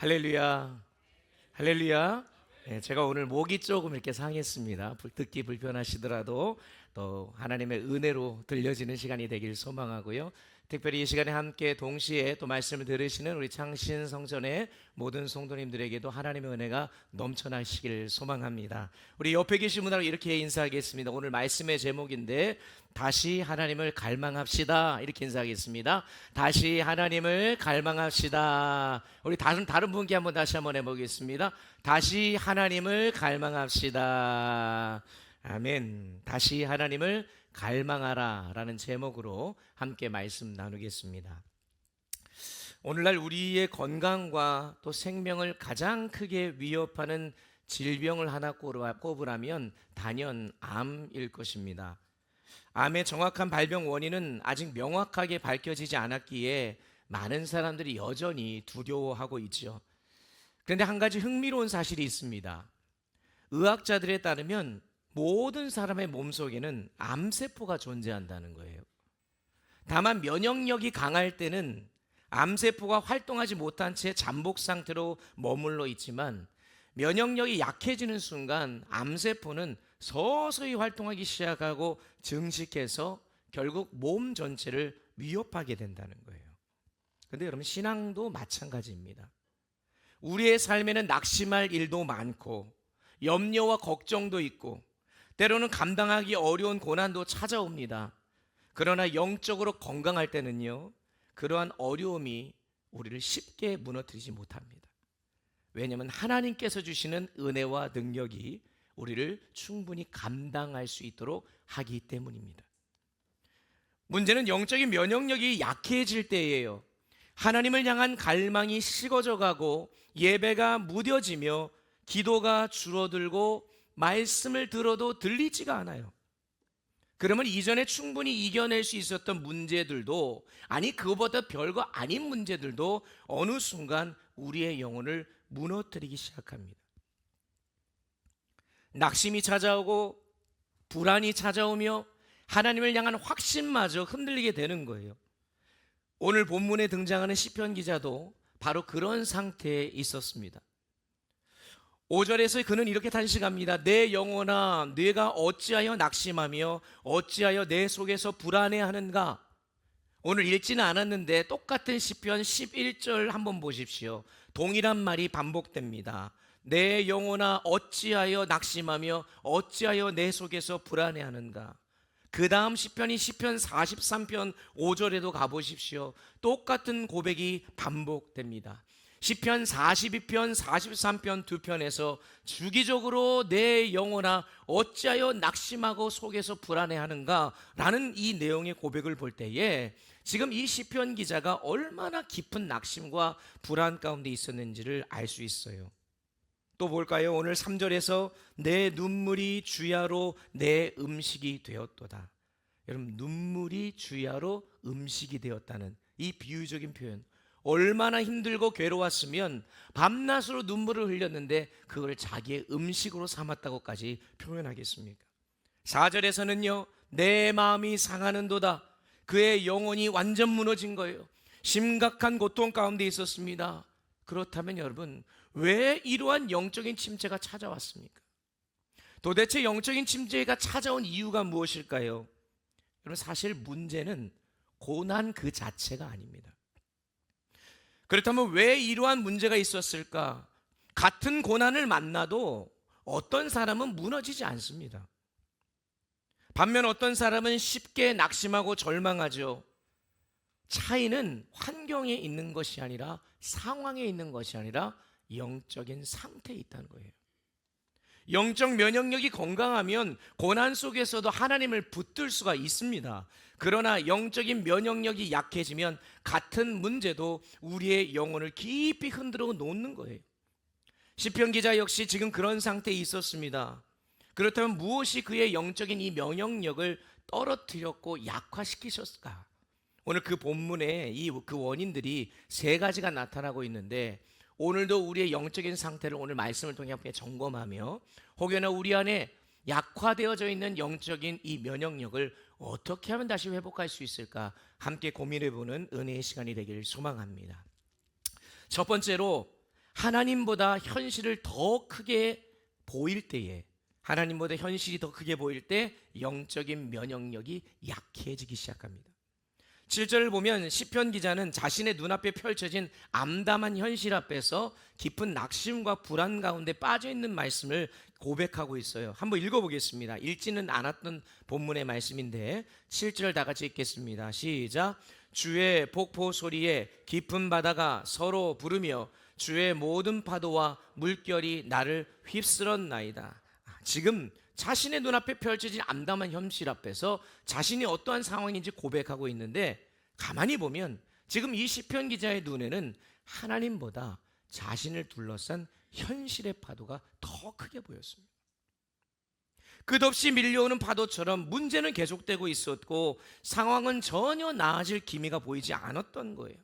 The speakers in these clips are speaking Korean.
할렐루야, 할렐루야. 네, 제가 오늘 목이 조금 이렇게 상했습니다. 듣기 불편하시더라도 또 하나님의 은혜로 들려지는 시간이 되길 소망하고요. 특별히 이 시간에 함께 동시에 또 말씀을 들으시는 우리 창신 성전의 모든 성도님들에게도 하나님의 은혜가 넘쳐나시길 소망합니다. 우리 옆에 계신 분하고 이렇게 인사하겠습니다. 오늘 말씀의 제목인데 다시 하나님을 갈망합시다, 이렇게 인사하겠습니다. 다시 하나님을 갈망합시다. 우리 다른 분께 한번 다시 한번 해보겠습니다. 다시 하나님을 갈망합시다. 아멘. 다시 하나님을 갈망하라 라는 제목으로 함께 말씀 나누겠습니다. 오늘날 우리의 건강과 또 생명을 가장 크게 위협하는 질병을 하나 꼽으라면 단연 암일 것입니다. 암의 정확한 발병 원인은 아직 명확하게 밝혀지지 않았기에 많은 사람들이 여전히 두려워하고 있죠. 그런데 한 가지 흥미로운 사실이 있습니다. 의학자들에 따르면 모든 사람의 몸속에는 암세포가 존재한다는 거예요. 다만 면역력이 강할 때는 암세포가 활동하지 못한 채 잠복 상태로 머물러 있지만 면역력이 약해지는 순간 암세포는 서서히 활동하기 시작하고 증식해서 결국 몸 전체를 위협하게 된다는 거예요. 그런데 여러분, 신앙도 마찬가지입니다. 우리의 삶에는 낙심할 일도 많고 염려와 걱정도 있고 때로는 감당하기 어려운 고난도 찾아옵니다. 그러나 영적으로 건강할 때는요, 그러한 어려움이 우리를 쉽게 무너뜨리지 못합니다. 왜냐하면 하나님께서 주시는 은혜와 능력이 우리를 충분히 감당할 수 있도록 하기 때문입니다. 문제는 영적인 면역력이 약해질 때예요. 하나님을 향한 갈망이 식어져 가고 예배가 무뎌지며 기도가 줄어들고 말씀을 들어도 들리지가 않아요. 그러면 이전에 충분히 이겨낼 수 있었던 문제들도, 아니 그거보다 별거 아닌 문제들도 어느 순간 우리의 영혼을 무너뜨리기 시작합니다. 낙심이 찾아오고 불안이 찾아오며 하나님을 향한 확신마저 흔들리게 되는 거예요. 오늘 본문에 등장하는 시편 기자도 바로 그런 상태에 있었습니다. 5절에서 그는 이렇게 탄식합니다. 내 영혼아, 네가 어찌하여 낙심하며 어찌하여 내 속에서 불안해하는가? 오늘 읽지는 않았는데 똑같은 시편 11절 한번 보십시오. 동일한 말이 반복됩니다. 내 영혼아, 어찌하여 낙심하며 어찌하여 내 속에서 불안해하는가? 그 다음 시편이 시편 43편 5절에도 가보십시오. 똑같은 고백이 반복됩니다. 시편 42편, 43편 두 편에서 주기적으로 내 영혼아 어찌하여 낙심하고 속에서 불안해하는가 라는 이 내용의 고백을 볼 때에 지금 이 시편 기자가 얼마나 깊은 낙심과 불안 가운데 있었는지를 알 수 있어요. 또 볼까요? 오늘 3절에서 내 눈물이 주야로 내 음식이 되었도다. 여러분, 눈물이 주야로 음식이 되었다는 이 비유적인 표현, 얼마나 힘들고 괴로웠으면 밤낮으로 눈물을 흘렸는데 그걸 자기의 음식으로 삼았다고까지 표현하겠습니까? 4절에서는요, 내 마음이 상하는도다. 그의 영혼이 완전 무너진 거예요. 심각한 고통 가운데 있었습니다. 그렇다면 여러분, 왜 이러한 영적인 침체가 찾아왔습니까? 도대체 영적인 침체가 찾아온 이유가 무엇일까요? 여러분, 사실 문제는 고난 그 자체가 아닙니다. 그렇다면 왜 이러한 문제가 있었을까? 같은 고난을 만나도 어떤 사람은 무너지지 않습니다. 반면 어떤 사람은 쉽게 낙심하고 절망하죠. 차이는 환경에 있는 것이 아니라 상황에 있는 것이 아니라 영적인 상태에 있다는 거예요. 영적 면역력이 건강하면 고난 속에서도 하나님을 붙들 수가 있습니다. 그러나 영적인 면역력이 약해지면 같은 문제도 우리의 영혼을 깊이 흔들어 놓는 거예요. 시편 기자 역시 지금 그런 상태에 있었습니다. 그렇다면 무엇이 그의 영적인 이 면역력을 떨어뜨렸고 약화시키셨을까? 오늘 그 본문에 그 원인들이 세 가지가 나타나고 있는데, 오늘도 우리의 영적인 상태를 오늘 말씀을 통해 함께 점검하며 혹여나 우리 안에 약화되어져 있는 영적인 이 면역력을 어떻게 하면 다시 회복할 수 있을까 함께 고민해보는 은혜의 시간이 되기를 소망합니다. 첫 번째로, 하나님보다 현실을 더 크게 보일 때에, 하나님보다 현실이 더 크게 보일 때 영적인 면역력이 약해지기 시작합니다. 7절을 보면 시편 기자는 자신의 눈앞에 펼쳐진 암담한 현실 앞에서 깊은 낙심과 불안 가운데 빠져있는 말씀을 고백하고 있어요. 한번 읽어보겠습니다. 읽지는 않았던 본문의 말씀인데 7절 다 같이 읽겠습니다. 시작. 주의 폭포 소리에 깊은 바다가 서로 부르며 주의 모든 파도와 물결이 나를 휩쓸었나이다. 지금 자신의 눈앞에 펼쳐진 암담한 현실 앞에서 자신이 어떠한 상황인지 고백하고 있는데, 가만히 보면 지금 이 시편 기자의 눈에는 하나님보다 자신을 둘러싼 현실의 파도가 더 크게 보였습니다. 끝없이 밀려오는 파도처럼 문제는 계속되고 있었고 상황은 전혀 나아질 기미가 보이지 않았던 거예요.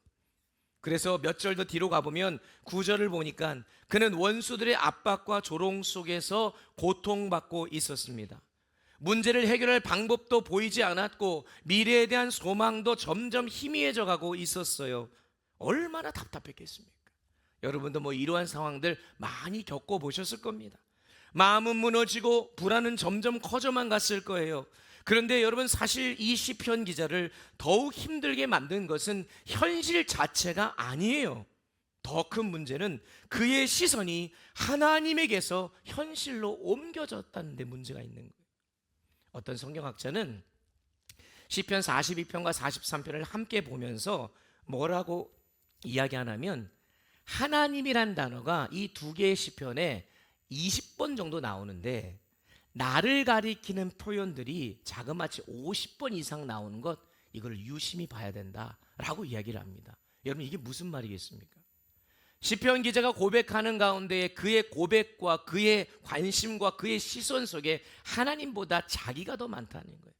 그래서 몇 절 더 뒤로 가보면 9절을 보니까 그는 원수들의 압박과 조롱 속에서 고통받고 있었습니다. 문제를 해결할 방법도 보이지 않았고 미래에 대한 소망도 점점 희미해져 가고 있었어요. 얼마나 답답했겠습니까? 여러분도 이러한 상황들 많이 겪어보셨을 겁니다. 마음은 무너지고 불안은 점점 커져만 갔을 거예요. 그런데 여러분, 사실 이 시편 기자를 더욱 힘들게 만든 것은 현실 자체가 아니에요. 더 큰 문제는 그의 시선이 하나님에게서 현실로 옮겨졌다는 데 문제가 있는 거예요. 어떤 성경학자는 시편 42편과 43편을 함께 보면서 뭐라고 이야기하냐면, 하나님이란 단어가 이 두 개의 시편에 20번 정도 나오는데 나를 가리키는 표현들이 자그마치 50번 이상 나오는 것, 이걸 유심히 봐야 된다라고 이야기를 합니다. 여러분, 이게 무슨 말이겠습니까? 시편 기자가 고백하는 가운데 그의 고백과 그의 관심과 그의 시선 속에 하나님보다 자기가 더 많다는 거예요.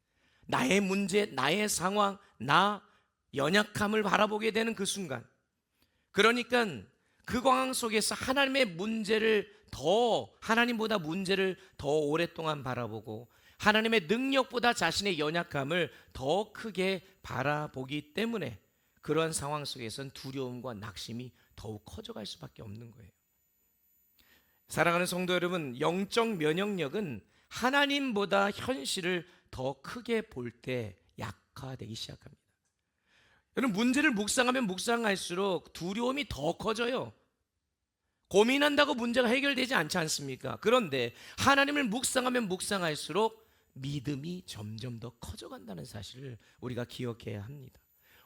나의 문제, 나의 상황, 나 연약함을 바라보게 되는 그 순간, 그러니까 그 광황 속에서 하나님의 문제를 하나님보다 문제를 더 오랫동안 바라보고 하나님의 능력보다 자신의 연약함을 더 크게 바라보기 때문에 그러한 상황 속에서는 두려움과 낙심이 더욱 커져갈 수밖에 없는 거예요. 사랑하는 성도 여러분, 영적 면역력은 하나님보다 현실을 더 크게 볼 때 약화되기 시작합니다. 여러분, 문제를 묵상하면 묵상할수록 두려움이 더 커져요. 고민한다고 문제가 해결되지 않지 않습니까? 그런데 하나님을 묵상하면 묵상할수록 믿음이 점점 더 커져간다는 사실을 우리가 기억해야 합니다.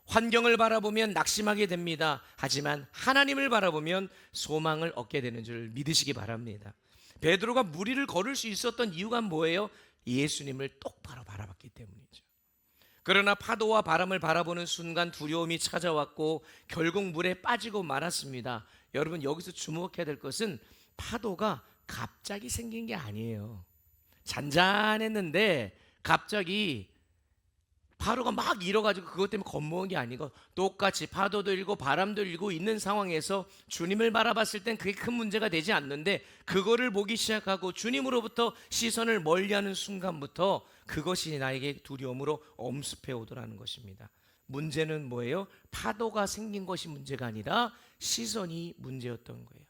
환경을 바라보면 낙심하게 됩니다. 하지만 하나님을 바라보면 소망을 얻게 되는 줄 믿으시기 바랍니다. 베드로가 무리를 걸을 수 있었던 이유가 뭐예요? 예수님을 똑바로 바라봤기 때문이죠. 그러나 파도와 바람을 바라보는 순간 두려움이 찾아왔고 결국 물에 빠지고 말았습니다. 여러분, 여기서 주목해야 될 것은 파도가 갑자기 생긴 게 아니에요. 잔잔했는데 갑자기 파도가 막 일어가지고 그것 때문에 겁먹은 게 아니고, 똑같이 파도도 일고 바람도 일고 있는 상황에서 주님을 바라봤을 땐 그게 큰 문제가 되지 않는데, 그거를 보기 시작하고 주님으로부터 시선을 멀리하는 순간부터 그것이 나에게 두려움으로 엄습해 오더라는 것입니다. 문제는 뭐예요? 파도가 생긴 것이 문제가 아니라 시선이 문제였던 거예요.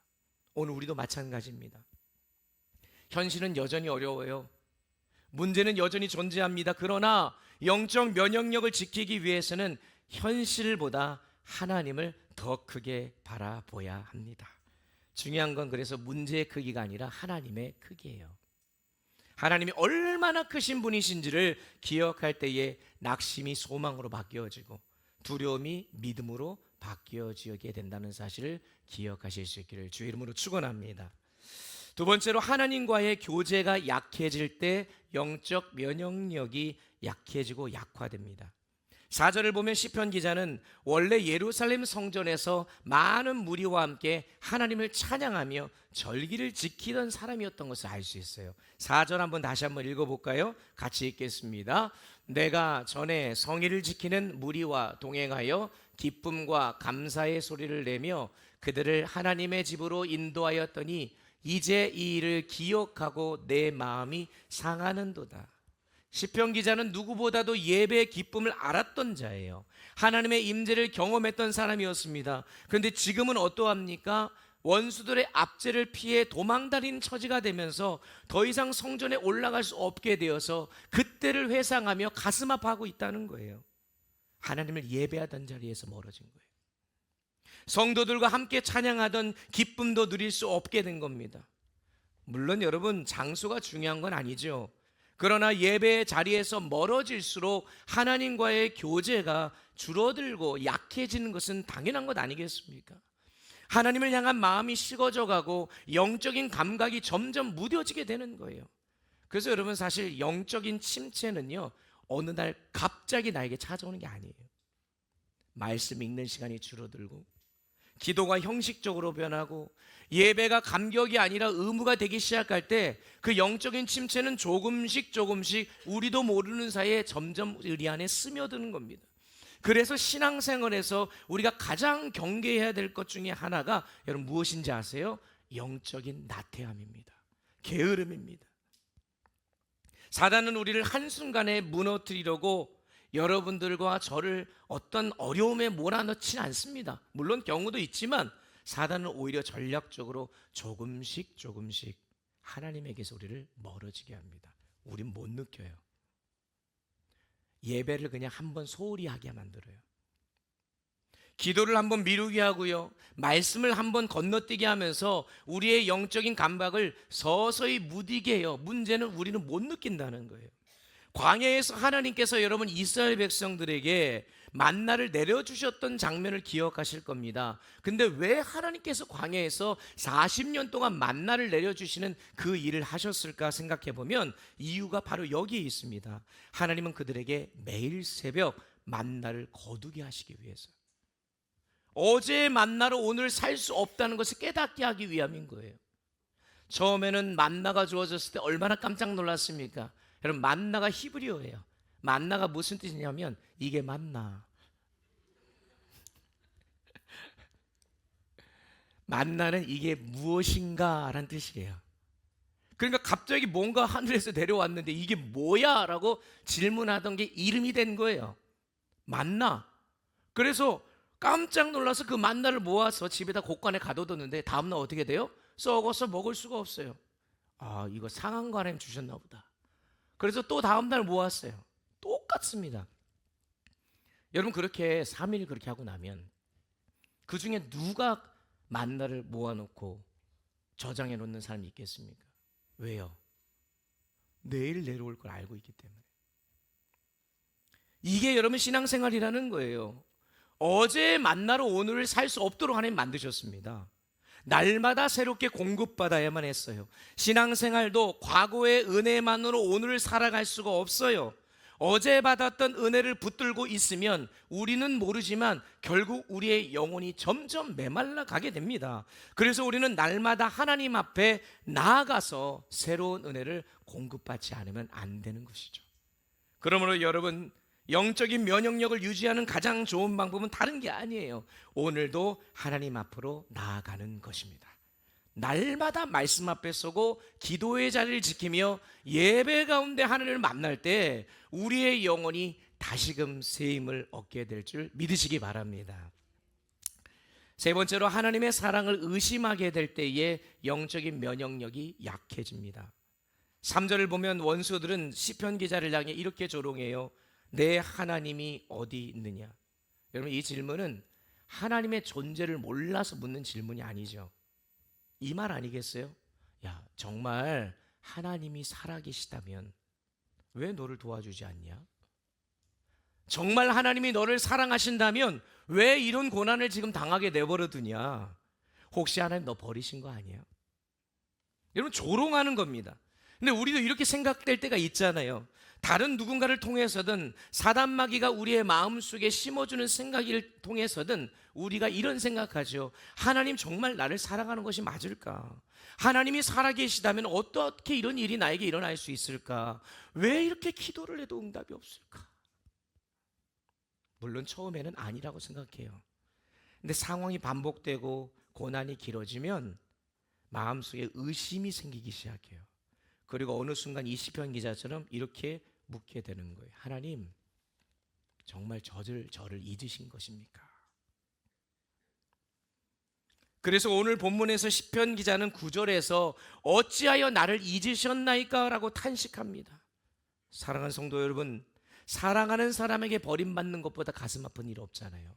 오늘 우리도 마찬가지입니다. 현실은 여전히 어려워요. 문제는 여전히 존재합니다. 그러나 영적 면역력을 지키기 위해서는 현실보다 하나님을 더 크게 바라봐야 합니다. 중요한 건 그래서 문제의 크기가 아니라 하나님의 크기예요. 하나님이 얼마나 크신 분이신지를 기억할 때에 낙심이 소망으로 바뀌어지고 두려움이 믿음으로 바뀌어지게 된다는 사실을 기억하실 수 있기를 주의 이름으로 축원합니다. 두 번째로, 하나님과의 교제가 약해질 때 영적 면역력이 약해지고 약화됩니다. 4절을 보면 시편 기자는 원래 예루살렘 성전에서 많은 무리와 함께 하나님을 찬양하며 절기를 지키던 사람이었던 것을 알 수 있어요. 4절 한번 다시 한번 읽어볼까요? 같이 읽겠습니다. 내가 전에 성일을 지키는 무리와 동행하여 기쁨과 감사의 소리를 내며 그들을 하나님의 집으로 인도하였더니 이제 이 일을 기억하고 내 마음이 상하는도다. 시편 기자는 누구보다도 예배의 기쁨을 알았던 자예요. 하나님의 임재를 경험했던 사람이었습니다. 그런데 지금은 어떠합니까? 원수들의 압제를 피해 도망다니는 처지가 되면서 더 이상 성전에 올라갈 수 없게 되어서 그때를 회상하며 가슴 아파하고 있다는 거예요. 하나님을 예배하던 자리에서 멀어진 거예요. 성도들과 함께 찬양하던 기쁨도 누릴 수 없게 된 겁니다. 물론 여러분, 장소가 중요한 건 아니죠. 그러나 예배의 자리에서 멀어질수록 하나님과의 교제가 줄어들고 약해지는 것은 당연한 것 아니겠습니까? 하나님을 향한 마음이 식어져 가고 영적인 감각이 점점 무뎌지게 되는 거예요. 그래서 여러분, 사실 영적인 침체는요, 어느 날 갑자기 나에게 찾아오는 게 아니에요. 말씀 읽는 시간이 줄어들고, 기도가 형식적으로 변하고, 예배가 감격이 아니라 의무가 되기 시작할 때 그 영적인 침체는 조금씩 우리도 모르는 사이에 점점 우리 안에 스며드는 겁니다. 그래서 신앙생활에서 우리가 가장 경계해야 될 것 중에 하나가 여러분 무엇인지 아세요? 영적인 나태함입니다. 게으름입니다. 사단은 우리를 한순간에 무너뜨리려고 여러분들과 저를 어떤 어려움에 몰아넣지는 않습니다. 물론 경우도 있지만 사단은 오히려 전략적으로 조금씩 하나님에게서 우리를 멀어지게 합니다. 우린 못 느껴요. 예배를 그냥 한번 소홀히 하게 만들어요. 기도를 한번 미루게 하고요, 말씀을 한번 건너뛰게 하면서 우리의 영적인 감각을 서서히 무디게 해요. 문제는 우리는 못 느낀다는 거예요. 광야에서 하나님께서 여러분 이스라엘 백성들에게 만나를 내려주셨던 장면을 기억하실 겁니다. 근데 왜 하나님께서 광야에서 40년 동안 만나를 내려주시는 그 일을 하셨을까 생각해 보면 이유가 바로 여기에 있습니다. 하나님은 그들에게 매일 새벽 만나를 거두게 하시기 위해서, 어제의 만나로 오늘 살 수 없다는 것을 깨닫게 하기 위함인 거예요. 처음에는 만나가 주어졌을 때 얼마나 깜짝 놀랐습니까? 여러분, 만나가 히브리어예요. 만나가 무슨 뜻이냐면 이게 만나. 만나는 이게 무엇인가 라는 뜻이에요. 그러니까 갑자기 뭔가 하늘에서 내려왔는데 이게 뭐야? 라고 질문하던 게 이름이 된 거예요. 만나. 그래서 깜짝 놀라서 그 만나를 모아서 집에다 곳간에 가둬뒀는데 다음날 어떻게 돼요? 썩어서 먹을 수가 없어요. 아, 이거 상한 거 하나님 주셨나 보다. 그래서 또 다음날 모았어요. 똑같습니다. 여러분, 그렇게 3일 그렇게 하고 나면 그 중에 누가 만나를 모아놓고 저장해 놓는 사람이 있겠습니까? 왜요? 내일 내려올 걸 알고 있기 때문에. 이게 여러분 신앙생활이라는 거예요. 어제 만나로 오늘을 살 수 없도록 하나님 만드셨습니다. 날마다 새롭게 공급받아야만 했어요. 신앙생활도 과거의 은혜만으로 오늘을 살아갈 수가 없어요. 어제 받았던 은혜를 붙들고 있으면 우리는 모르지만 결국 우리의 영혼이 점점 메말라 가게 됩니다. 그래서 우리는 날마다 하나님 앞에 나아가서 새로운 은혜를 공급받지 않으면 안 되는 것이죠. 그러므로 여러분, 영적인 면역력을 유지하는 가장 좋은 방법은 다른 게 아니에요. 오늘도 하나님 앞으로 나아가는 것입니다. 날마다 말씀 앞에 서고 기도의 자리를 지키며 예배 가운데 하나님을 만날 때 우리의 영혼이 다시금 새 힘을 얻게 될 줄 믿으시기 바랍니다. 세 번째로, 하나님의 사랑을 의심하게 될 때에 영적인 면역력이 약해집니다. 3절을 보면 원수들은 시편 기자를 향해 이렇게 조롱해요. 내 하나님이 어디 있느냐? 여러분, 이 질문은 하나님의 존재를 몰라서 묻는 질문이 아니죠. 이 말 아니겠어요? 야, 정말 하나님이 살아계시다면 왜 너를 도와주지 않냐? 정말 하나님이 너를 사랑하신다면 왜 이런 고난을 지금 당하게 내버려 두냐? 혹시 하나님 너 버리신 거 아니에요? 여러분, 조롱하는 겁니다. 근데 우리도 이렇게 생각될 때가 있잖아요. 다른 누군가를 통해서든 사단마귀가 우리의 마음속에 심어주는 생각을 통해서든 우리가 이런 생각하죠. 하나님 정말 나를 사랑하는 것이 맞을까? 하나님이 살아계시다면 어떻게 이런 일이 나에게 일어날 수 있을까? 왜 이렇게 기도를 해도 응답이 없을까? 물론 처음에는 아니라고 생각해요. 근데 상황이 반복되고 고난이 길어지면 마음속에 의심이 생기기 시작해요. 그리고 어느 순간 이 시편 기자처럼 이렇게 묻게 되는 거예요. 하나님, 정말 저를 잊으신 것입니까? 그래서 오늘 본문에서 시편 기자는 9절에서 어찌하여 나를 잊으셨나이까 라고 탄식합니다. 사랑하는 성도 여러분, 사랑하는 사람에게 버림받는 것보다 가슴 아픈 일 없잖아요.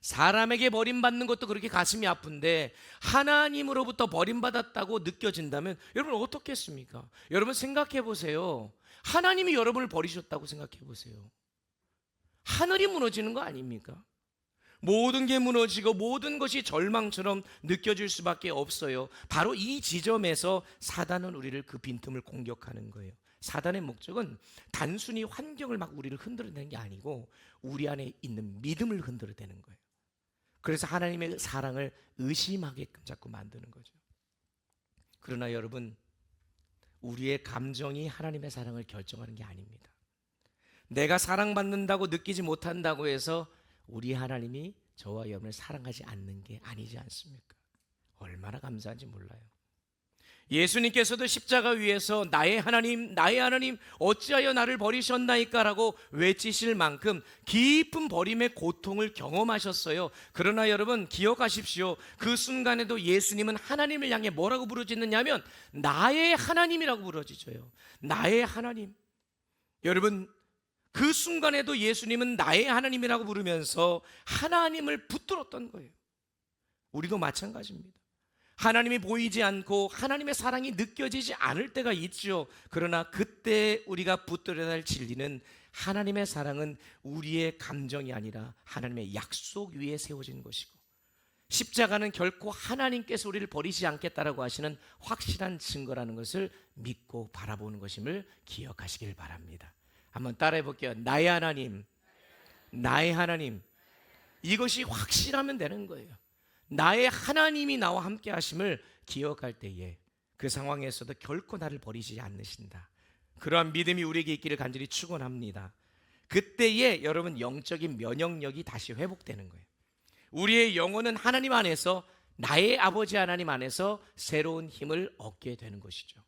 사람에게 버림받는 것도 그렇게 가슴이 아픈데 하나님으로부터 버림받았다고 느껴진다면 여러분 어떻겠습니까? 여러분 생각해 보세요. 하나님이 여러분을 버리셨다고 생각해 보세요. 하늘이 무너지는 거 아닙니까? 모든 게 무너지고 모든 것이 절망처럼 느껴질 수밖에 없어요. 바로 이 지점에서 사단은 우리를 그 빈틈을 공격하는 거예요. 사단의 목적은 단순히 환경을 막 우리를 흔들어대는 게 아니고 우리 안에 있는 믿음을 흔들어대는 거예요. 그래서 하나님의 사랑을 의심하게끔 자꾸 만드는 거죠. 그러나 여러분, 우리의 감정이 하나님의 사랑을 결정하는 게 아닙니다. 내가 사랑받는다고 느끼지 못한다고 해서 우리 하나님이 저와 여러분을 사랑하지 않는 게 아니지 않습니까? 얼마나 감사한지 몰라요. 예수님께서도 십자가 위에서 나의 하나님 어찌하여 나를 버리셨나이까 라고 외치실 만큼 깊은 버림의 고통을 경험하셨어요. 그러나 여러분 기억하십시오. 그 순간에도 예수님은 하나님을 향해 뭐라고 부르짖느냐면 나의 하나님이라고 부르짖어요. 나의 하나님. 여러분 그 순간에도 예수님은 나의 하나님이라고 부르면서 하나님을 붙들었던 거예요. 우리도 마찬가지입니다. 하나님이 보이지 않고 하나님의 사랑이 느껴지지 않을 때가 있죠. 그러나 그때 우리가 붙들어야 할 진리는 하나님의 사랑은 우리의 감정이 아니라 하나님의 약속 위에 세워진 것이고 십자가는 결코 하나님께서 우리를 버리지 않겠다라고 하시는 확실한 증거라는 것을 믿고 바라보는 것임을 기억하시길 바랍니다. 한번 따라해 볼게요. 나의 하나님, 나의 하나님. 이것이 확실하면 되는 거예요. 나의 하나님이 나와 함께 하심을 기억할 때에 그 상황에서도 결코 나를 버리지 않으신다. 그러한 믿음이 우리에게 있기를 간절히 축원합니다. 그때에 여러분 영적인 면역력이 다시 회복되는 거예요. 우리의 영혼은 하나님 안에서 나의 아버지 하나님 안에서 새로운 힘을 얻게 되는 것이죠.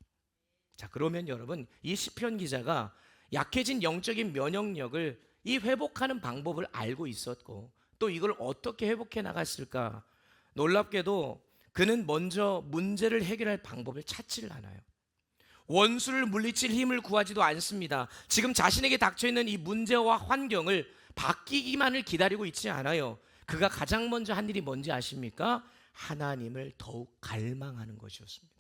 자, 그러면 여러분 이 시편 기자가 약해진 영적인 면역력을 이 회복하는 방법을 알고 있었고 또 이걸 어떻게 회복해 나갔을까? 놀랍게도 그는 먼저 문제를 해결할 방법을 찾지를 않아요. 원수를 물리칠 힘을 구하지도 않습니다. 지금 자신에게 닥쳐있는 이 문제와 환경을 바뀌기만을 기다리고 있지 않아요. 그가 가장 먼저 한 일이 뭔지 아십니까? 하나님을 더욱 갈망하는 것이었습니다.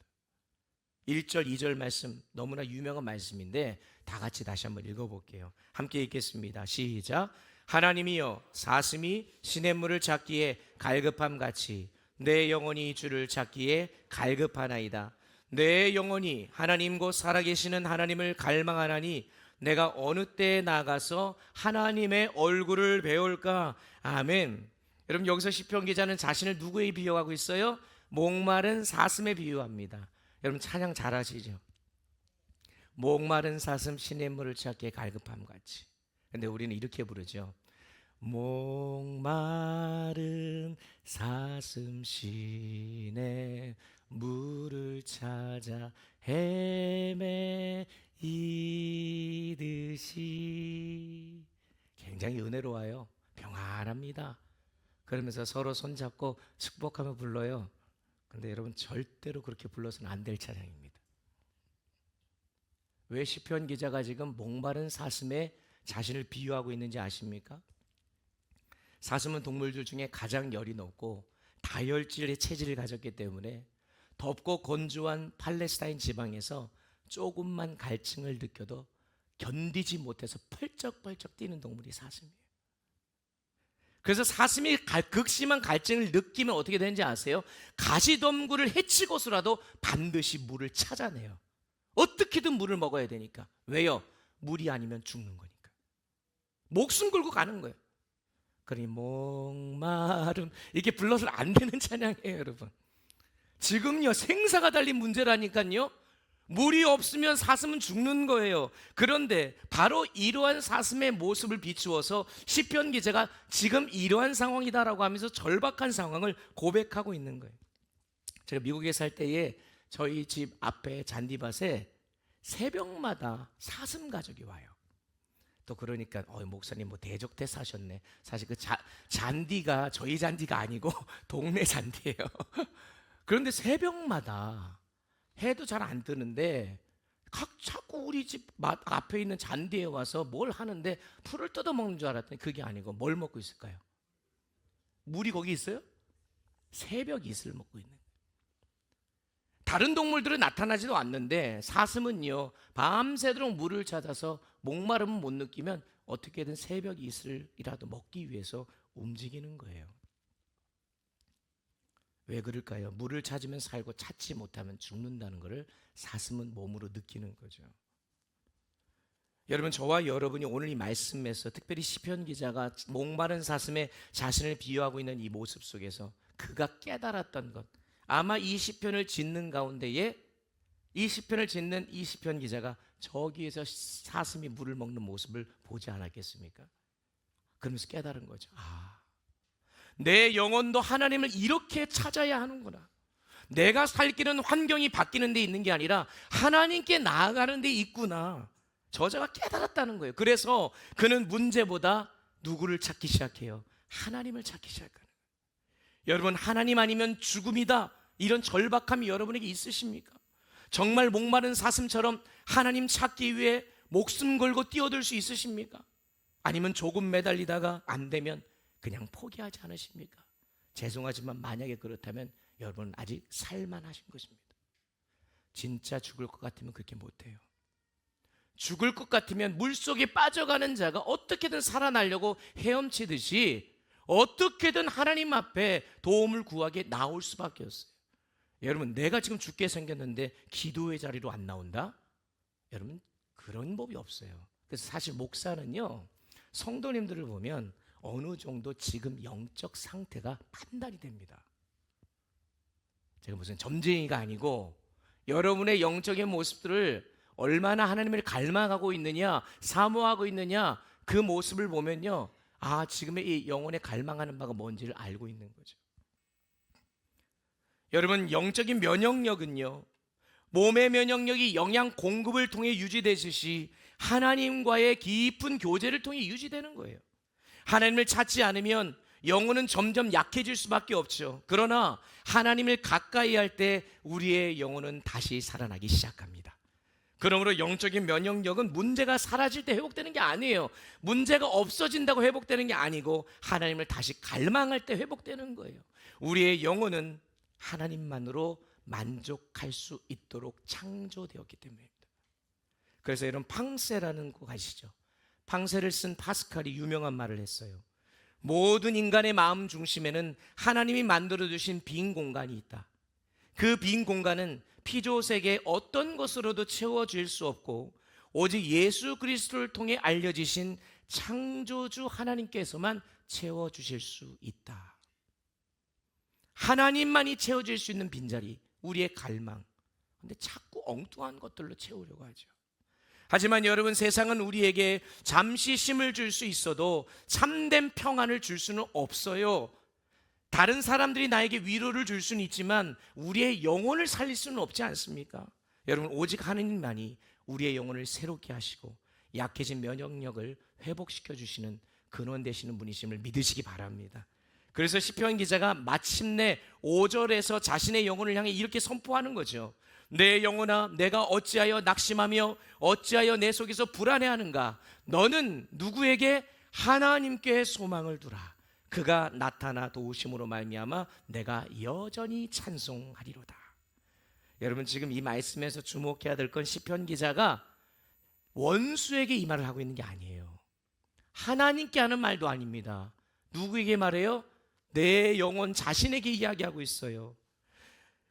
1절, 2절 말씀 너무나 유명한 말씀인데 다 같이 다시 한번 읽어볼게요. 함께 읽겠습니다. 시작. 하나님이여 사슴이 시냇물을 찾기에 갈급함같이 내 영혼이 주를 찾기에 갈급하나이다. 내 영혼이 하나님 곧 살아계시는 하나님을 갈망하나니 내가 어느 때에 나가서 하나님의 얼굴을 배울까? 아멘. 여러분 여기서 시편 기자는 자신을 누구에 비유하고 있어요? 목마른 사슴에 비유합니다. 여러분 찬양 잘하시죠? 목마른 사슴 시냇물을 찾기에 갈급함같이. 근데 우리는 이렇게 부르죠. 목마른 사슴 시냇물을 찾아 헤매이듯이. 굉장히 은혜로워요. 평안합니다. 그러면서 서로 손잡고 축복하며 불러요. 근데 여러분 절대로 그렇게 불러서는 안 될 찬양입니다. 왜 시편 기자가 지금 목마른 사슴에 자신을 비유하고 있는지 아십니까? 사슴은 동물들 중에 가장 열이 높고 다혈질의 체질을 가졌기 때문에 덥고 건조한 팔레스타인 지방에서 조금만 갈증을 느껴도 견디지 못해서 펄쩍펄쩍 뛰는 동물이 사슴이에요. 그래서 사슴이 극심한 갈증을 느끼면 어떻게 되는지 아세요? 가시덤굴을 헤치고서라도 반드시 물을 찾아내요. 어떻게든 물을 먹어야 되니까. 왜요? 물이 아니면 죽는 거니까. 목숨 걸고 가는 거예요. 그러니 목마름 이렇게 불러서는 안 되는 찬양이에요, 여러분. 지금요 생사가 달린 문제라니까요. 물이 없으면 사슴은 죽는 거예요. 그런데 바로 이러한 사슴의 모습을 비추어서 시편 기자가 지금 이러한 상황이다라고 하면서 절박한 상황을 고백하고 있는 거예요. 제가 미국에 살 때에 저희 집 앞에 잔디밭에 새벽마다 사슴 가족이 와요. 또 그러니까 목사님 뭐 대적대사 하셨네. 사실 그 잔디가 저희 잔디가 아니고 동네 잔디예요. 그런데 새벽마다 해도 잘 안 뜨는데 자꾸 우리 집 앞에 있는 잔디에 와서 뭘 하는데 풀을 뜯어먹는 줄 알았더니 그게 아니고 뭘 먹고 있을까요? 물이 거기 있어요? 새벽 이슬 먹고 있는 거예요. 다른 동물들은 나타나지도 않는데 사슴은요, 밤새도록 물을 찾아서 목마름은 못 느끼면 어떻게든 새벽 이슬이라도 먹기 위해서 움직이는 거예요. 왜 그럴까요? 물을 찾으면 살고 찾지 못하면 죽는다는 것을 사슴은 몸으로 느끼는 거죠. 여러분, 저와 여러분이 오늘 이 말씀에서 특별히 시편 기자가 목마른 사슴의 자신을 비유하고 있는 이 모습 속에서 그가 깨달았던 것, 아마 이 시편을 짓는 가운데에 이 시편을 짓는 이 시편 기자가 저기에서 사슴이 물을 먹는 모습을 보지 않았겠습니까? 그러면서 깨달은 거죠. 내 영혼도 하나님을 이렇게 찾아야 하는구나. 내가 살 길은 환경이 바뀌는 데 있는 게 아니라 하나님께 나아가는 데 있구나. 저자가 깨달았다는 거예요. 그래서 그는 문제보다 누구를 찾기 시작해요? 하나님을 찾기 시작하는 거예요. 여러분, 하나님 아니면 죽음이다, 이런 절박함이 여러분에게 있으십니까? 정말 목마른 사슴처럼 하나님 찾기 위해 목숨 걸고 뛰어들 수 있으십니까? 아니면 조금 매달리다가 안 되면 그냥 포기하지 않으십니까? 죄송하지만 만약에 그렇다면 여러분 아직 살만하신 것입니다. 진짜 죽을 것 같으면 그렇게 못해요. 죽을 것 같으면 물속에 빠져가는 자가 어떻게든 살아나려고 헤엄치듯이 어떻게든 하나님 앞에 도움을 구하게 나올 수밖에 없어요. 여러분, 내가 지금 죽게 생겼는데 기도의 자리로 안 나온다? 여러분, 그런 법이 없어요. 그래서 사실 목사는요, 성도님들을 보면 어느 정도 지금 영적 상태가 판단이 됩니다. 제가 무슨 점쟁이가 아니고 여러분의 영적인 모습들을 얼마나 하나님을 갈망하고 있느냐, 사모하고 있느냐, 그 모습을 보면요, 지금의 이 영혼에 갈망하는 바가 뭔지를 알고 있는 거죠. 여러분, 영적인 면역력은요, 몸의 면역력이 영양 공급을 통해 유지되듯이 하나님과의 깊은 교제를 통해 유지되는 거예요. 하나님을 찾지 않으면 영혼은 점점 약해질 수밖에 없죠. 그러나 하나님을 가까이 할 때 우리의 영혼은 다시 살아나기 시작합니다. 그러므로 영적인 면역력은 문제가 사라질 때 회복되는 게 아니에요. 문제가 없어진다고 회복되는 게 아니고 하나님을 다시 갈망할 때 회복되는 거예요. 우리의 영혼은 하나님만으로 만족할 수 있도록 창조되었기 때문입니다. 그래서 여러분, 팡세라는 곡 아시죠? 팡세를 쓴 파스칼이 유명한 말을 했어요. 모든 인간의 마음 중심에는 하나님이 만들어주신 빈 공간이 있다. 그 빈 공간은 피조세계 어떤 것으로도 채워질 수 없고 오직 예수 그리스도를 통해 알려지신 창조주 하나님께서만 채워주실 수 있다. 하나님만이 채워질 수 있는 빈자리, 우리의 갈망. 근데 자꾸 엉뚱한 것들로 채우려고 하죠. 하지만 여러분, 세상은 우리에게 잠시 쉼을 줄 수 있어도 참된 평안을 줄 수는 없어요. 다른 사람들이 나에게 위로를 줄 수는 있지만 우리의 영혼을 살릴 수는 없지 않습니까? 여러분, 오직 하나님만이 우리의 영혼을 새롭게 하시고 약해진 면역력을 회복시켜 주시는 근원 되시는 분이심을 믿으시기 바랍니다. 그래서 시편 기자가 마침내 5절에서 자신의 영혼을 향해 이렇게 선포하는 거죠. 내 영혼아, 내가 어찌하여 낙심하며 어찌하여 내 속에서 불안해하는가? 너는 누구에게? 하나님께 소망을 두라. 그가 나타나 도우심으로 말미암아 내가 여전히 찬송하리로다. 여러분, 지금 이 말씀에서 주목해야 될 건 시편 기자가 원수에게 이 말을 하고 있는 게 아니에요. 하나님께 하는 말도 아닙니다. 누구에게 말해요? 내 영혼 자신에게 이야기하고 있어요.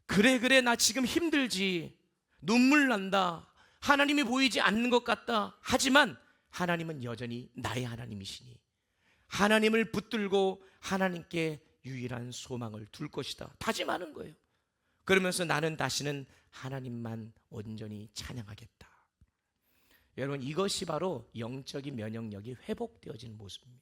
그래 나 지금 힘들지, 눈물 난다, 하나님이 보이지 않는 것 같다. 하지만 하나님은 여전히 나의 하나님이시니 하나님을 붙들고 하나님께 유일한 소망을 둘 것이다 다짐하는 거예요. 그러면서 나는 다시는 하나님만 온전히 찬양하겠다. 여러분, 이것이 바로 영적인 면역력이 회복되어지는 모습입니다.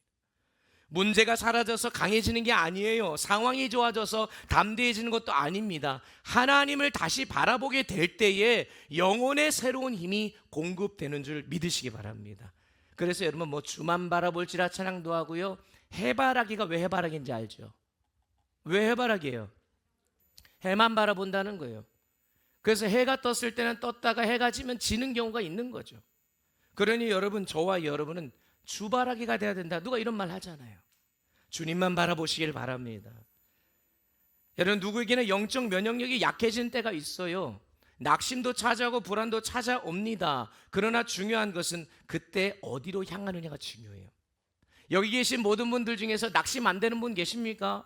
문제가 사라져서 강해지는 게 아니에요. 상황이 좋아져서 담대해지는 것도 아닙니다. 하나님을 다시 바라보게 될 때에 영혼의 새로운 힘이 공급되는 줄 믿으시기 바랍니다. 그래서 여러분 뭐 주만 바라볼지라 찬양도 하고요. 해바라기가 왜 해바라기인지 알죠? 왜 해바라기예요? 해만 바라본다는 거예요. 그래서 해가 떴을 때는 떴다가 해가 지면 지는 경우가 있는 거죠. 그러니 여러분, 저와 여러분은 주바라기가 돼야 된다. 누가 이런 말 하잖아요. 주님만 바라보시길 바랍니다. 여러분, 누구에게는 영적 면역력이 약해진 때가 있어요. 낙심도 찾아오고 불안도 찾아옵니다. 그러나 중요한 것은 그때 어디로 향하느냐가 중요해요. 여기 계신 모든 분들 중에서 낙심 안 되는 분 계십니까?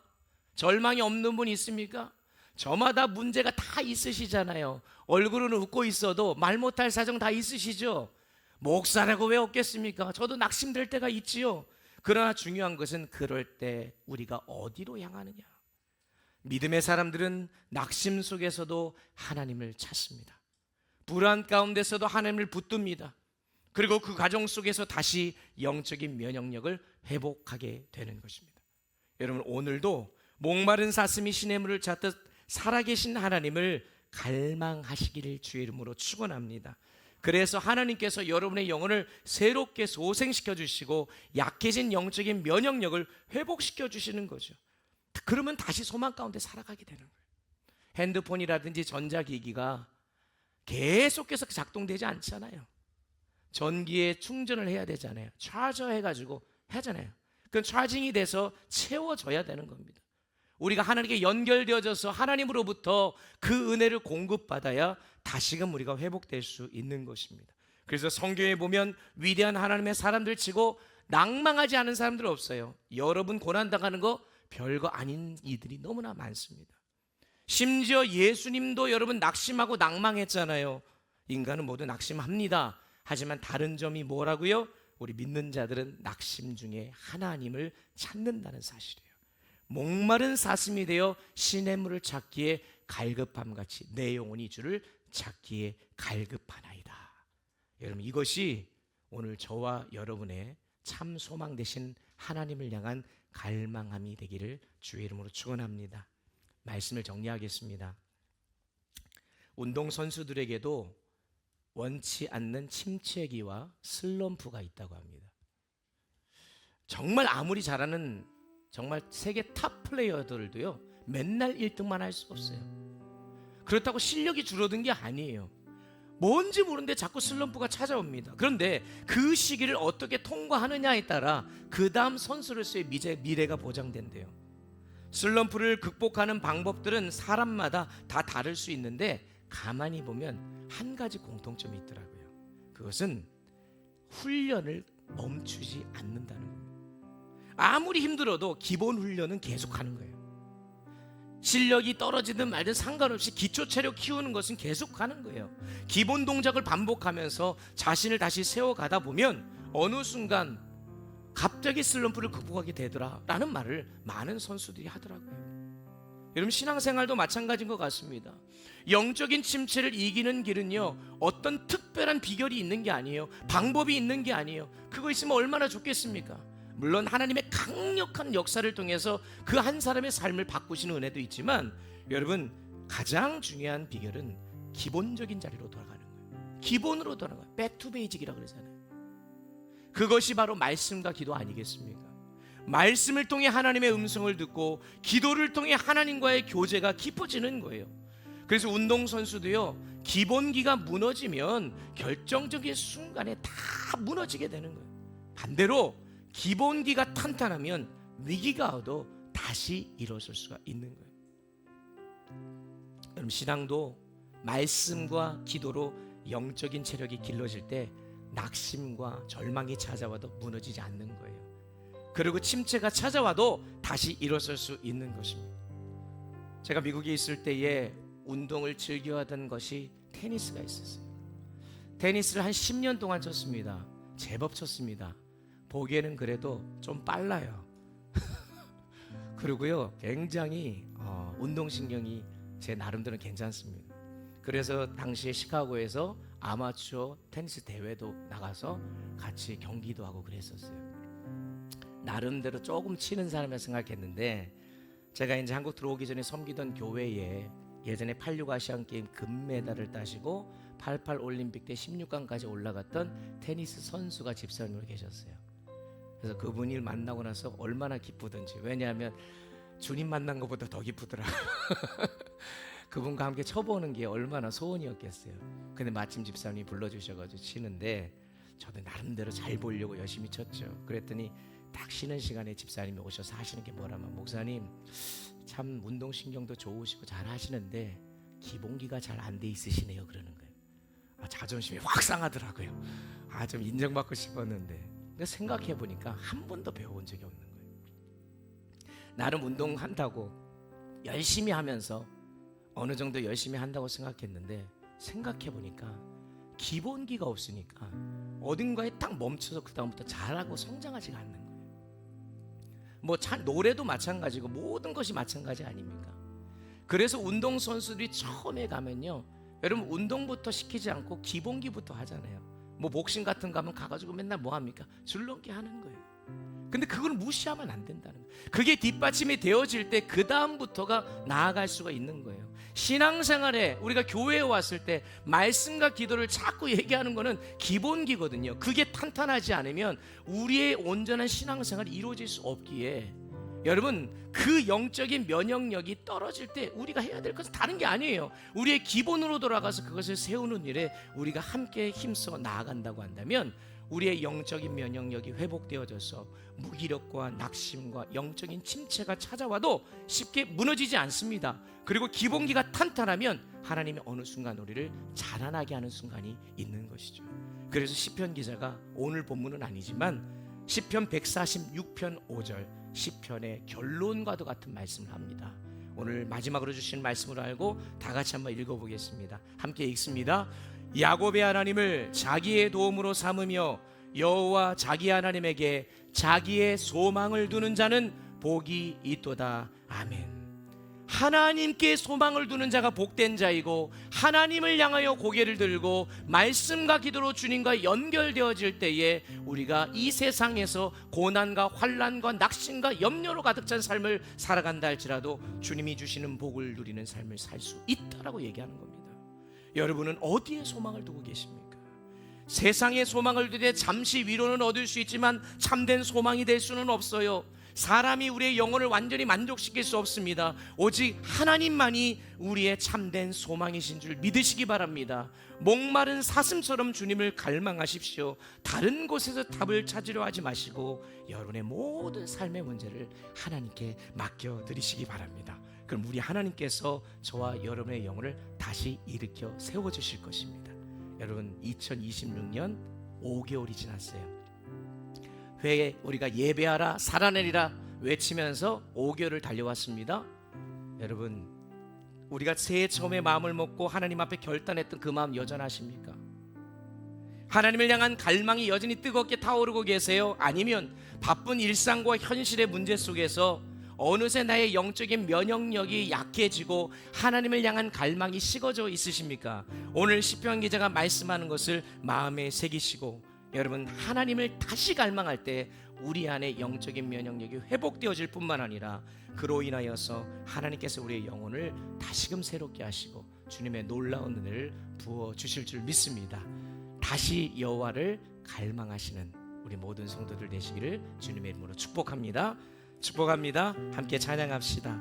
절망이 없는 분 있습니까? 저마다 문제가 다 있으시잖아요. 얼굴은 웃고 있어도 말 못할 사정 다 있으시죠? 목사라고 왜 없겠습니까? 저도 낙심될 때가 있지요. 그러나 중요한 것은 그럴 때 우리가 어디로 향하느냐. 믿음의 사람들은 낙심 속에서도 하나님을 찾습니다. 불안 가운데서도 하나님을 붙듭니다. 그리고 그 과정 속에서 다시 영적인 면역력을 회복하게 되는 것입니다. 여러분, 오늘도 목마른 사슴이 시냇물을 찾듯 살아계신 하나님을 갈망하시기를 주의 이름으로 축원합니다. 그래서 하나님께서 여러분의 영혼을 새롭게 소생시켜 주시고 약해진 영적인 면역력을 회복시켜 주시는 거죠. 그러면 다시 소망 가운데 살아가게 되는 거예요. 핸드폰이라든지 전자기기가 계속해서 작동되지 않잖아요. 전기에 충전을 해야 되잖아요. 차저 해가지고 하잖아요. 그건 차징이 돼서 채워져야 되는 겁니다. 우리가 하나님께 연결되어져서 하나님으로부터 그 은혜를 공급받아야 다시금 우리가 회복될 수 있는 것입니다. 그래서 성경에 보면 위대한 하나님의 사람들 치고 낭망하지 않은 사람들 없어요. 여러분 고난당하는 거 별거 아닌 이들이 너무나 많습니다. 심지어 예수님도 여러분 낙심하고 낭망했잖아요. 인간은 모두 낙심합니다. 하지만 다른 점이 뭐라고요? 우리 믿는 자들은 낙심 중에 하나님을 찾는다는 사실이에요. 목마른 사슴이 되어 시냇물을 찾기에 갈급함같이 내 영혼이 주를 찾기에 갈급하나이다. 여러분, 이것이 오늘 저와 여러분의 참 소망 되신 하나님을 향한 갈망함이 되기를 주의 이름으로 축원합니다. 말씀을 정리하겠습니다. 운동선수들에게도 원치 않는 침체기와 슬럼프가 있다고 합니다. 정말 아무리 잘하는 정말 세계 탑 플레이어들도요 맨날 1등만 할 수 없어요. 그렇다고 실력이 줄어든 게 아니에요. 뭔지 모르는데 자꾸 슬럼프가 찾아옵니다. 그런데 그 시기를 어떻게 통과하느냐에 따라 그 다음 선수로서의 미래가 보장된대요. 슬럼프를 극복하는 방법들은 사람마다 다 다를 수 있는데 가만히 보면 한 가지 공통점이 있더라고요. 그것은 훈련을 멈추지 않는다는 겁니다. 아무리 힘들어도 기본 훈련은 계속하는 거예요. 실력이 떨어지든 말든 상관없이 기초 체력 키우는 것은 계속하는 거예요. 기본 동작을 반복하면서 자신을 다시 세워가다 보면 어느 순간 갑자기 슬럼프를 극복하게 되더라라는 말을 많은 선수들이 하더라고요. 여러분, 신앙생활도 마찬가지인 것 같습니다. 영적인 침체를 이기는 길은요 어떤 특별한 비결이 있는 게 아니에요. 방법이 있는 게 아니에요. 그거 있으면 얼마나 좋겠습니까? 물론 하나님의 강력한 역사를 통해서 그 한 사람의 삶을 바꾸시는 은혜도 있지만 여러분, 가장 중요한 비결은 기본적인 자리로 돌아가는 거예요. 기본으로 돌아가는 거예요. Back to basic이라고 그러잖아요. 그것이 바로 말씀과 기도 아니겠습니까? 말씀을 통해 하나님의 음성을 듣고 기도를 통해 하나님과의 교제가 깊어지는 거예요. 그래서 운동선수도요 기본기가 무너지면 결정적인 순간에 다 무너지게 되는 거예요. 반대로 기본기가 탄탄하면 위기가 와도 다시 일어설 수가 있는 거예요. 여러분, 신앙도 말씀과 기도로 영적인 체력이 길러질 때 낙심과 절망이 찾아와도 무너지지 않는 거예요. 그리고 침체가 찾아와도 다시 일어설 수 있는 것입니다. 제가 미국에 있을 때에 운동을 즐겨하던 것이 테니스가 있었어요. 테니스를 한 10년 동안 쳤습니다. 제법 쳤습니다. 보기에는 그래도 좀 빨라요. 그리고요 굉장히 운동신경이 제 나름대로 괜찮습니다. 그래서 당시에 시카고에서 아마추어 테니스 대회도 나가서 같이 경기도 하고 그랬었어요. 나름대로 조금 치는 사람이라 생각했는데 제가 이제 한국 들어오기 전에 섬기던 교회에 예전에 86 아시안게임 금메달을 따시고 88 올림픽 때 16강까지 올라갔던 테니스 선수가 집사님으로 계셨어요. 그래서 그분을 만나고 나서 얼마나 기쁘던지. 왜냐하면 주님 만난 것보다 더 기쁘더라고요. 그분과 함께 쳐보는 게 얼마나 소원이었겠어요. 근데 마침 집사님이 불러주셔가지고 치는데 저도 나름대로 잘 보려고 열심히 쳤죠. 그랬더니 딱 쉬는 시간에 집사님이 오셔서 하시는 게 뭐라면, 목사님 참 운동신경도 좋으시고 잘 하시는데 기본기가 잘 안 돼 있으시네요, 그러는 거예요. 자존심이 확 상하더라고요. 좀 인정받고 싶었는데, 생각해 보니까 한 번도 배워본 적이 없는 거예요. 나름 운동한다고 열심히 하면서 어느 정도 열심히 한다고 생각했는데, 생각해 보니까 기본기가 없으니까 어딘가에 딱 멈춰서 그 다음부터 잘하고 성장하지가 않는 거예요. 노래도 마찬가지고 모든 것이 마찬가지 아닙니까? 그래서 운동선수들이 처음에 가면요, 여러분 운동부터 시키지 않고 기본기부터 하잖아요. 복싱 같은 거 하면 가가지고 맨날 뭐 합니까? 줄넘기 하는 거예요. 근데 그걸 무시하면 안 된다는 거예요. 그게 뒷받침이 되어질 때 그 다음부터가 나아갈 수가 있는 거예요. 신앙생활에 우리가 교회에 왔을 때 말씀과 기도를 자꾸 얘기하는 거는 기본기거든요. 그게 탄탄하지 않으면 우리의 온전한 신앙생활이 이루어질 수 없기에, 여러분 그 영적인 면역력이 떨어질 때 우리가 해야 될 것은 다른 게 아니에요. 우리의 기본으로 돌아가서 그것을 세우는 일에 우리가 함께 힘써 나아간다고 한다면 우리의 영적인 면역력이 회복되어져서 무기력과 낙심과 영적인 침체가 찾아와도 쉽게 무너지지 않습니다. 그리고 기본기가 탄탄하면 하나님이 어느 순간 우리를 자라나게 하는 순간이 있는 것이죠. 그래서 시편 기자가 오늘 본문은 아니지만 시편 146편 5절 시편의 결론과도 같은 말씀을 합니다. 오늘 마지막으로 주신 말씀을 알고 다 같이 한번 읽어보겠습니다. 함께 읽습니다. 야곱의 하나님을 자기의 도움으로 삼으며 여호와 자기 하나님에게 자기의 소망을 두는 자는 복이 있도다. 아멘. 하나님께 소망을 두는 자가 복된 자이고, 하나님을 향하여 고개를 들고 말씀과 기도로 주님과 연결되어질 때에 우리가 이 세상에서 고난과 환난과 낙심과 염려로 가득 찬 삶을 살아간다 할지라도 주님이 주시는 복을 누리는 삶을 살 수 있다라고 얘기하는 겁니다. 여러분은 어디에 소망을 두고 계십니까? 세상의 소망을 두되 잠시 위로는 얻을 수 있지만 참된 소망이 될 수는 없어요. 사람이 우리의 영혼을 완전히 만족시킬 수 없습니다. 오직 하나님만이 우리의 참된 소망이신 줄 믿으시기 바랍니다. 목마른 사슴처럼 주님을 갈망하십시오. 다른 곳에서 답을 찾으려 하지 마시고 여러분의 모든 삶의 문제를 하나님께 맡겨드리시기 바랍니다. 그럼 우리 하나님께서 저와 여러분의 영혼을 다시 일으켜 세워주실 것입니다. 여러분 2026년 5개월이 지났어요. 회에 우리가 예배하라 살아내리라 외치면서 5개월을 달려왔습니다. 여러분 우리가 새해 처음에 마음을 먹고 하나님 앞에 결단했던 그 마음 여전하십니까? 하나님을 향한 갈망이 여전히 뜨겁게 타오르고 계세요? 아니면 바쁜 일상과 현실의 문제 속에서 어느새 나의 영적인 면역력이 약해지고 하나님을 향한 갈망이 식어져 있으십니까? 오늘 시편 기자가 말씀하는 것을 마음에 새기시고 여러분 하나님을 다시 갈망할 때 우리 안에 영적인 면역력이 회복되어질 뿐만 아니라 그로 인하여서 하나님께서 우리의 영혼을 다시금 새롭게 하시고 주님의 놀라운 은혜를 부어주실 줄 믿습니다. 다시 여호와를 갈망하시는 우리 모든 성도들 되시기를 주님의 이름으로 축복합니다. 축복합니다. 함께 찬양합시다.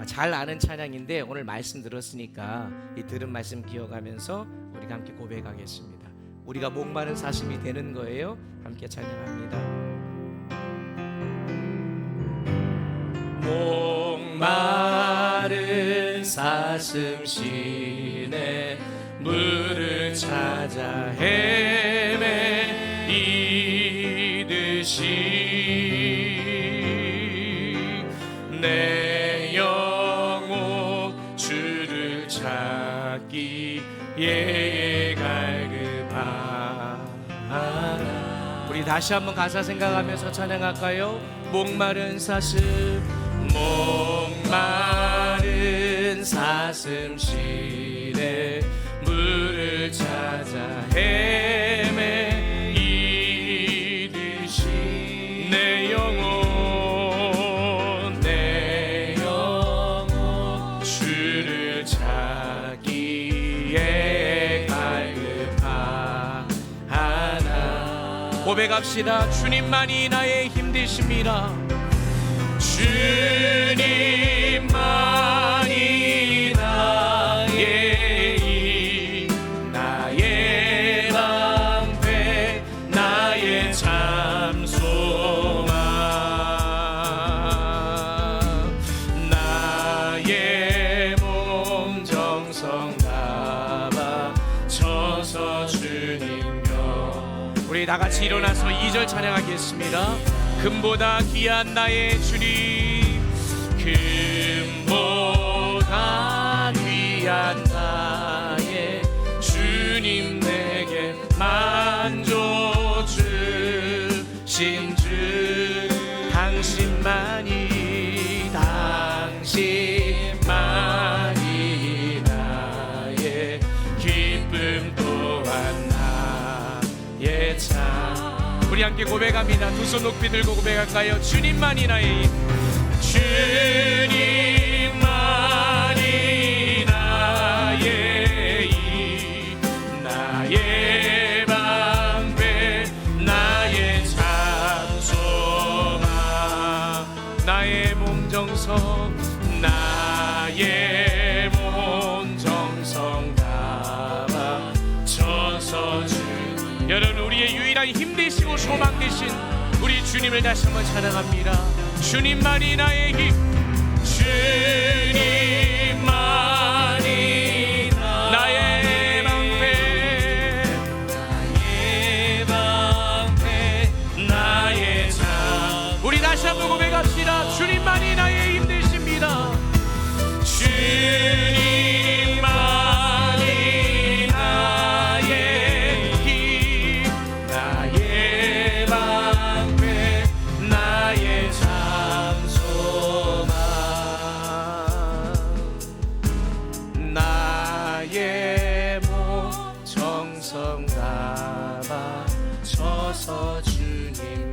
잘 아는 찬양인데 오늘 말씀 들었으니까 이 들은 말씀 기억하면서 우리가 함께 고백하겠습니다. 우리가 목마른 사슴이 되는 거예요. 함께 찬양합니다. 목마른 사슴 시내 물을 찾아 헤매이듯이 내 영혼 주를 찾기에 갈급하라. 우리 다시 한번 가사 생각하면서 찬양할까요? 목마른 사슴 목마른 사슴 시내 물을 찾아 헤매이듯이 내 영혼 주를 찾기에 갈급하라. 고백합시다. 주님만이 나의 힘 되십니다. 주님만이 나의 힘, 나의 방패, 나의 참 소망, 나의 몸 정성 다 바쳐서 주님여. 우리 다같이 일어나서 2절 찬양하겠습니다. 금보다 귀한 나의 주님, 금보다 귀한 나의 주님, 내게 만족 주신 주, 당신만이 나의 기쁨 또한 나의 참. 우리 함께 고백합니다. 두 손 높이 들고 고백할까요? 주님만이 나의 힘, 주님만이 나의 힘, 나의 방패, 나의 참 소망, 나의 몸 정성, 나의 몸 정성 다 바쳐서 주. 여러분, 우리의 유일한 힘 되시고 소망 되신 우리 주님을 다시 한번 찬양합니다. 주님만이 나의 힘, 주님만이 나의 방패, 나의 참. 우리 다시 한번 고백합시다. 주님만이 나의 힘 되십니다. 주님만이 나의 힘, 나의 방패, 나의 참 소망, 나의 몸 정성 다 바쳐서 주님